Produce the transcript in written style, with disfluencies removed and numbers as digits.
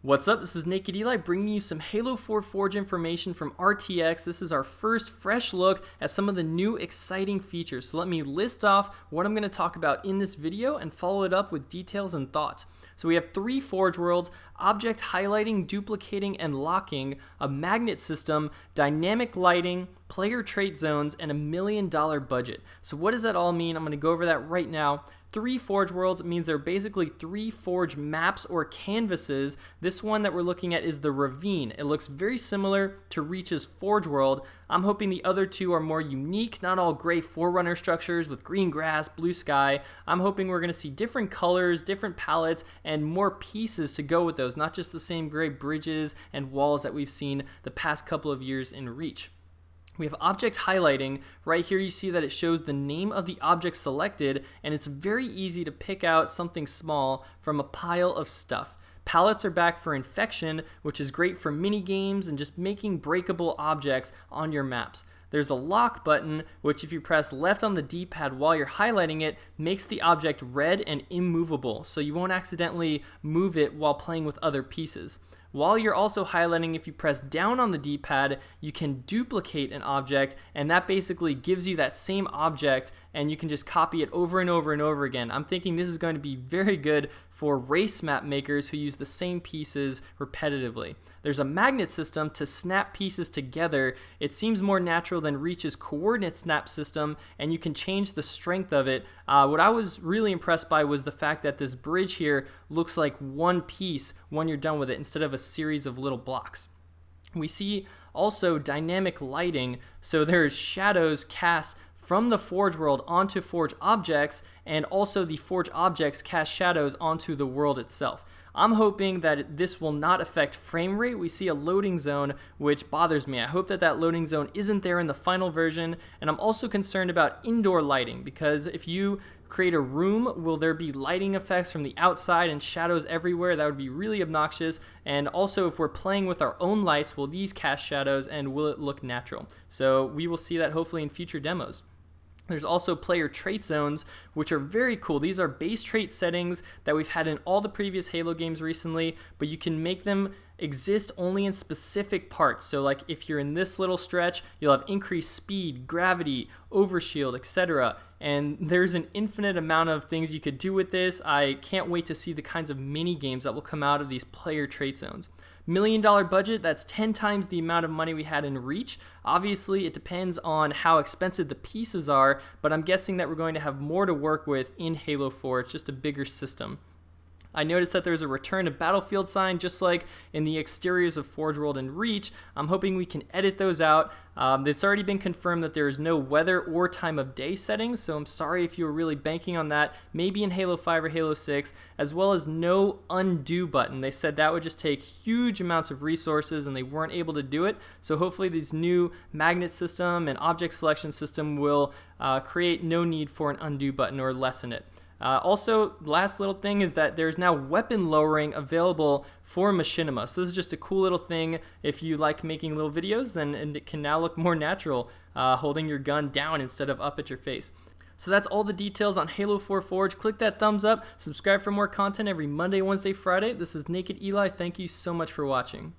What's up? This is Nak3d Halo bringing you some Halo 4 Forge information from RTX. This is our first fresh look at some of the new exciting features. So let me list off what I'm going to talk about in this video and follow it up with details and thoughts. So we have 3 Forge worlds: object highlighting, duplicating, and locking, a magnet system, dynamic lighting, player trait zones, and $1 million budget. So what does that all mean? I'm going to go over that right now. 3 Forge worlds means they're basically 3 Forge maps or canvases. This one that we're looking at is the Ravine. It looks very similar to Reach's Forge world. I'm hoping the other 2 are more unique, not all gray Forerunner structures with green grass, blue sky. I'm hoping we're going to see different colors, different palettes, and more pieces to go with those, not just the same gray bridges and walls that we've seen the past couple of years in Reach. We have object highlighting. Right here you see that it shows the name of the object selected, and it's very easy to pick out something small from a pile of stuff. Palettes are back for infection, which is great for mini games and just making breakable objects on your maps. There's a lock button, which if you press left on the D-pad while you're highlighting it, makes the object red and immovable, so you won't accidentally move it while playing with other pieces. While you're also highlighting, if you press down on the D-pad, you can duplicate an object, and that basically gives you that same object, and you can just copy it over and over and over again. I'm thinking this is going to be very good for race map makers who use the same pieces repetitively. There's a magnet system to snap pieces together. It seems more natural than Reach's coordinate snap system, and you can change the strength of it. What I was really impressed by was the fact that this bridge here looks like one piece when you're done with it instead of a series of little blocks. We see also dynamic lighting, so there's shadows cast from the Forge world onto Forge objects, and also the Forge objects cast shadows onto the world itself. I'm hoping that this will not affect frame rate. We see a loading zone, which bothers me. I hope that that loading zone isn't there in the final version, and I'm also concerned about indoor lighting, because if you create a room, will there be lighting effects from the outside and shadows everywhere? That would be really obnoxious. And also, if we're playing with our own lights, will these cast shadows and will it look natural? So we will see that hopefully in future demos. There's also player trait zones, which are very cool. These are base trait settings that we've had in all the previous Halo games recently, but you can make them exist only in specific parts. So like if you're in this little stretch, you'll have increased speed, gravity, overshield, etc. And there's an infinite amount of things you could do with this. I can't wait to see the kinds of mini games that will come out of these player trait zones. $1 million budget, that's 10 times the amount of money we had in Reach. Obviously, it depends on how expensive the pieces are, but I'm guessing that we're going to have more to work with in Halo 4. It's just a bigger system. I noticed that there's a return to battlefield sign just like in the exteriors of Forge World and Reach. I'm hoping we can edit those out. It's already been confirmed that there is no weather or time of day settings, so I'm sorry if you were really banking on that, maybe in Halo 5 or Halo 6, as well as no undo button. They said that would just take huge amounts of resources and they weren't able to do it, so hopefully this new magnet system and object selection system will create no need for an undo button or lessen it. Also, last little thing is that there's now weapon lowering available for machinima. So this is just a cool little thing if you like making little videos, and it can now look more natural holding your gun down instead of up at your face. So that's all the details on Halo 4 Forge. Click that thumbs up, subscribe for more content every Monday, Wednesday, Friday. This is Nak3d Halo. Thank you so much for watching.